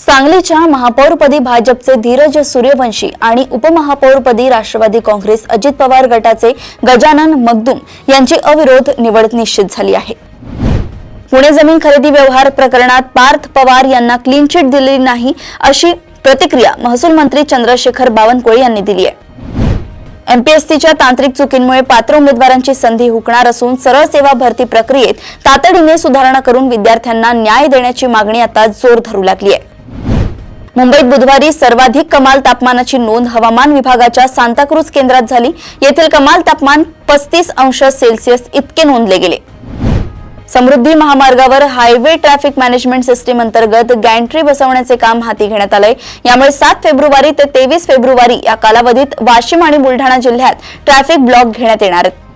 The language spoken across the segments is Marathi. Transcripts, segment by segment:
सांगलीच्या महापौरपदी भाजपचे धीरज सूर्यवंशी आणि उपमहापौरपदी राष्ट्रवादी काँग्रेस अजित पवार गटाचे गजानन मगदुम यांची अविरोध निवड निश्चित झाली आहे। पुणे जमीन खरेदी व्यवहार प्रकरणात पार्थ पवार यांना क्लीन चिट दिलेली नाही अशी प्रतिक्रिया महसूल मंत्री चंद्रशेखर बावनकुळे यांनी दिली आहे। एमपीएससीच्या तांत्रिक चुकींमुळे पात्र उमेदवारांची संधी हुकणार असून सरळ सेवा भरती प्रक्रियेत तातडीने सुधारणा करून विद्यार्थ्यांना न्याय देण्याची मागणी आता जोर धरू लागली आहे। मुंबईत बुधवारी सर्वाधिक कमाल तापमानाची नोंद हवामान विभागाच्या सांताक्रूज केंद्रात झाली। येथील कमाल तापमान 35 अंश सेल्सिअस इतके नोंदले गेले। समृद्धी महामार्गावर हायवे ट्रॅफिक मॅनेजमेंट सिस्टीम अंतर्गत गॅन्ट्री बसवण्याचे काम हाती घेण्यात आले। यामुळे 7 फेब्रुवारी ते 23 फेब्रुवारी या कालावधीत वाशिम आणि बुलढाणा जिल्ह्यात ट्रॅफिक ब्लॉक घेण्यात येणार आहेत।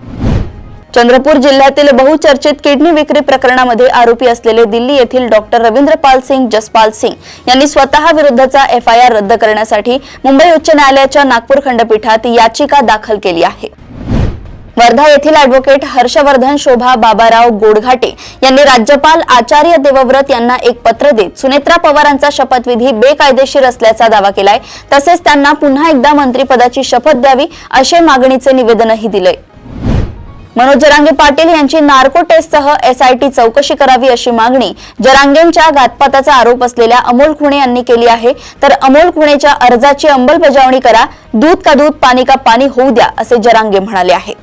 चंद्रपूर जिल्ह्यातील बहुचर्चित किडनी विक्री प्रकरणामध्ये आरोपी असलेले दिल्ली येथील डॉक्टर रविंद्रपाल सिंग जसपाल सिंग यांनी स्वतः विरुद्धचा FIR रद्द करण्यासाठी मुंबई उच्च न्यायालयाच्या नागपूर खंडपीठात याचिका दाखल केली आहे। वर्धा येथील ॲडव्होकेट हर्षवर्धन शोभा बाबाराव गोडघाटे यांनी राज्यपाल आचार्य देवव्रत यांना एक पत्र देत सुनेत्रा पवारांचा शपथविधी बेकायदेशीर असल्याचा दावा केलाय। तसेच त्यांना पुन्हा एकदा मंत्रिपदाची शपथ द्यावी असे मागणीचे निवेदनही दिलंय। मनोज जरांगे पाटील यांची नार्को टेस्टसह SIT चौकशी करावी अशी मागणी जरांगेंच्या घातपाताचा आरोप असलेल्या अमोल खुणे यांनी केली आहे। तर अमोल खुणेच्या अर्जाची अंमलबजावणी करा, दूध का दूध पाणी का पाणी होऊ द्या असे जरांगे म्हणाले आहे।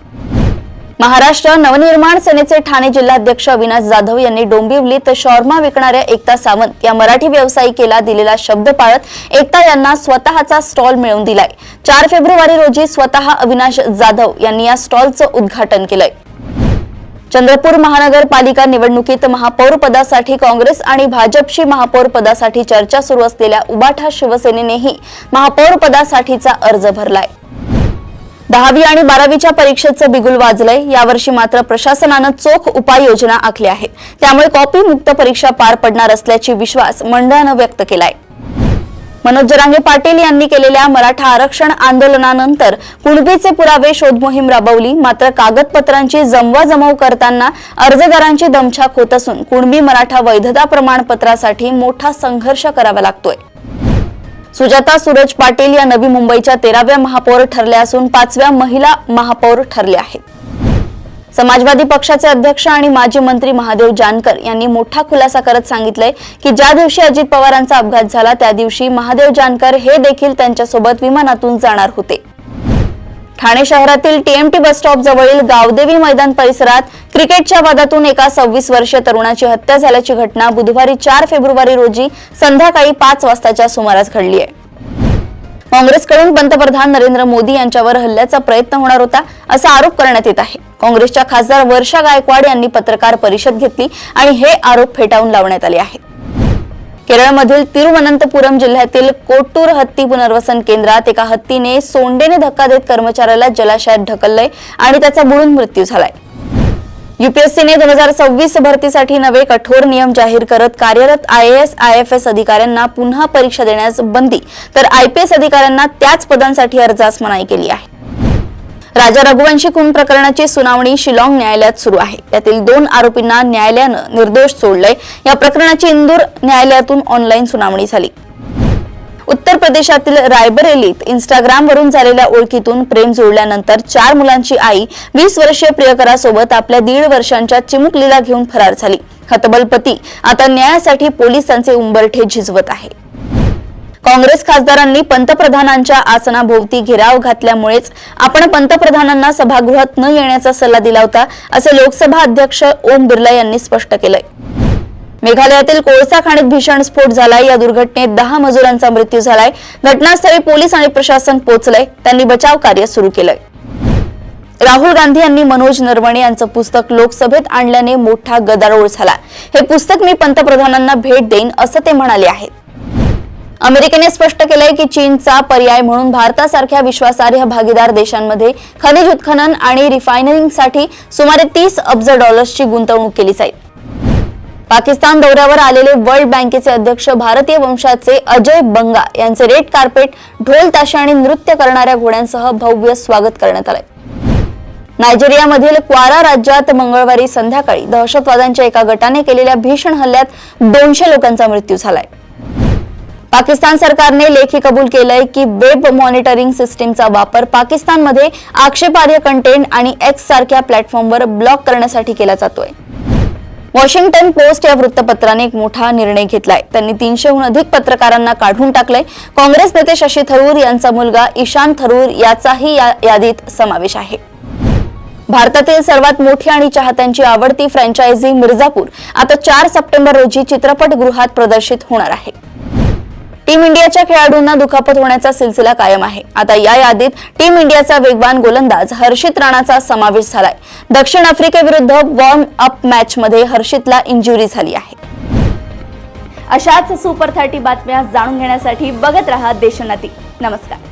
महाराष्ट्र नवनिर्माण सेनेचे ठाणे जिल्हाध्यक्ष अविनाश जाधव यांनी डोंबिवलीत शॉर्मा विकणाऱ्या एकता सावंत या मराठी व्यावसायिकेला दिलेला शब्द पाळत एकता यांना स्वतःचा स्टॉल मिळवून दिलाय। 4 फेब्रुवारी रोजी स्वतः अविनाश जाधव यांनी या स्टॉलचं उद्घाटन केलंय। चंद्रपूर महानगरपालिका निवडणुकीत महापौर पदासाठी काँग्रेस आणि भाजपशी महापौर पदासाठी चर्चा सुरू असलेल्या उबाठा शिवसेनेनेही महापौर पदासाठीचा अर्ज भरलाय। 10वी आणि 12वीच्या परीक्षेचं बिगुल वाजलंय। यावर्षी मात्र प्रशासनानं चोख उपाययोजना आखल्या आहेत। त्यामुळे कॉपी मुक्त परीक्षा पार पडणार असल्याची विश्वास मंडळानं व्यक्त केलाय। मनोज जरांगे पाटील यांनी केलेल्या मराठा आरक्षण आंदोलनानंतर कुणबीचे पुरावे शोध मोहीम राबवली। मात्र कागदपत्रांची जमवाजमव करताना अर्जदारांची दमछाक होत असून कुणबी मराठा वैधता प्रमाणपत्रासाठी मोठा संघर्ष करावा लागतोय। सुजाता सूरज पाटील या नवी मुंबईच्या 13व्या महापौर ठरल्या असून 5व्या महिला महापौर ठरल्या आहेत। समाजवादी पक्षाचे अध्यक्ष आणि माजी मंत्री महादेव जानकर यांनी मोठा खुलासा करत सांगितलंय की ज्या दिवशी अजित पवारांचा अपघात झाला त्या दिवशी महादेव जानकर हे देखील त्यांच्यासोबत विमानातून जाणार होते। ठाणे शहरातील TMT बस स्टॉप जवळील गावदेवी मैदान परिसरात क्रिकेटच्या वादातून एका 26 वर्षीय तरुणाची हत्या झाल्याची घटना बुधवारी 4 फेब्रुवारी रोजी संध्याकाळी 5 वाजताच्या सुमारास घडली आहे। काँग्रेसकडून पंतप्रधान नरेंद्र मोदी यांच्यावर हल्ल्याचा प्रयत्न होणार होता असा आरोप करण्यात येत आहे। काँग्रेसच्या खासदार वर्षा गायकवाड यांनी पत्रकार परिषद घेतली आणि हे आरोप फेटाळून लावण्यात आले आहेत। केरळमधील तिरुवनंतपुरम जिल्ह्यातील कोट्टूर हत्ती पुनर्वसन केंद्रात एका हत्तीने सोंडेने धक्का देत कर्मचाऱ्याला जलाशयात ढकललंय आणि त्याचा बुडून मृत्यू झालाय। UPSCने 2026 भरतीसाठी नवे कठोर नियम जाहीर करत कार्यरत IAS IFS अधिकाऱ्यांना पुन्हा परीक्षा देण्यास बंदी तर IPS अधिकाऱ्यांना त्याच पदांसाठी अर्जास मनाई केली आहे। राजा रघुवंशी खून प्रकरणाची सुनावणी शिलाँग न्यायालयात सुरू आहे। यातील 2 आरोपींना न्यायालयानं निर्दोष सोडलंय। या प्रकरणाची इंदूर न्यायालयातून ऑनलाईन सुनावणी झाली। उत्तर प्रदेशातील रायबरेलीत इंस्टाग्रामवरून झालेल्या ओळखीतून प्रेम जुळल्यानंतर 4 मुलांची आई 20 वर्षीय प्रियकरासोबत आपल्या 1.5 वर्षांच्या चिमुकलीला घेऊन फरार झाली। हतबल पती आता न्यायासाठी पोलिसांचे उंबरठे झिजवत आहे। काँग्रेस खासदारांनी पंतप्रधानांच्या आसनाभोवती घेराव घातल्यामुळेच आपण पंतप्रधानांना सभागृहात न येण्याचा सल्ला दिला होता असे लोकसभा अध्यक्ष ओम बिर्ला यांनी स्पष्ट केलंय। मेघालयातील कोळसा खाणीत भीषण स्फोट झालाय। या दुर्घटनेत 10 मजुरांचा मृत्यू झालाय। घटनास्थळी पोलीस आणि प्रशासन पोहोचलंय। त्यांनी बचाव कार्य सुरू केलंय। राहुल गांधी यांनी मनोज नरवणे यांचं पुस्तक लोकसभेत आणल्याने मोठा गदारोळ झाला। हे पुस्तक मी पंतप्रधानांना भेट देईन असं ते म्हणाले आहेत। अमेरिकेने स्पष्ट केलंय की चीनचा पर्याय म्हणून भारतासारख्या विश्वासार्ह भागीदार देशांमध्ये खनिज उत्खनन आणि रिफायनरिंगसाठी सुमारे $30 अब्ज ची गुंतवणूक केली जाईल। पाकिस्तान दौऱ्यावर आलेले वर्ल्ड बँकेचे अध्यक्ष भारतीय वंशाचे अजय बंगा यांचे रेड कार्पेट ढोल ताशे आणि नृत्य करणाऱ्या घोड्यांसह भव्य स्वागत करण्यात आले। नायजेरियामधील क्वारा राज्यात मंगळवारी संध्याकाळी दहशतवाद्यांच्या एका गटाने केलेल्या भीषण हल्ल्यात 200 लोकांचा मृत्यू झालाय। पाकिस्तान सरकारने लेखी कबूल केलंय की वेब मॉनिटरिंग सिस्टीमचा वापर पाकिस्तानमध्ये आक्षेपार्ह कंटेंट आणि एक्स सारख्या प्लॅटफॉर्मवर ब्लॉक करण्यासाठी केला जातोय। वॉशिंग्टन पोस्ट या वृत्तपत्राने एक मोठा निर्णय घेतलाय। त्यांनी 300हून अधिक पत्रकारांना काढून टाकलंय। काँग्रेस नेते शशी थरूर यांचा मुलगा ईशान थरूर याचाही या यादीत समावेश आहे। भारतातील सर्वात मोठी आणि चाहत्यांची आवडती फ्रँचायझी मिर्झापूर आता 4 सप्टेंबर रोजी चित्रपटगृहात प्रदर्शित होणार आहे। टीम इंडियाच्या खेळाडूंना दुखापत होण्याचा सिलसिला कायम आहे। आता या यादीत टीम इंडियाचा वेगवान गोलंदाज हर्षित राणाचा समावेश झालाय। दक्षिण आफ्रिकेविरुद्ध वॉर्म अप मॅच मध्ये हर्षितला इंजुरी झाली आहे। अशाच सुपर 30 बातम्या जाणून घेण्यासाठी बघत रहा देशोन्नती। नमस्कार।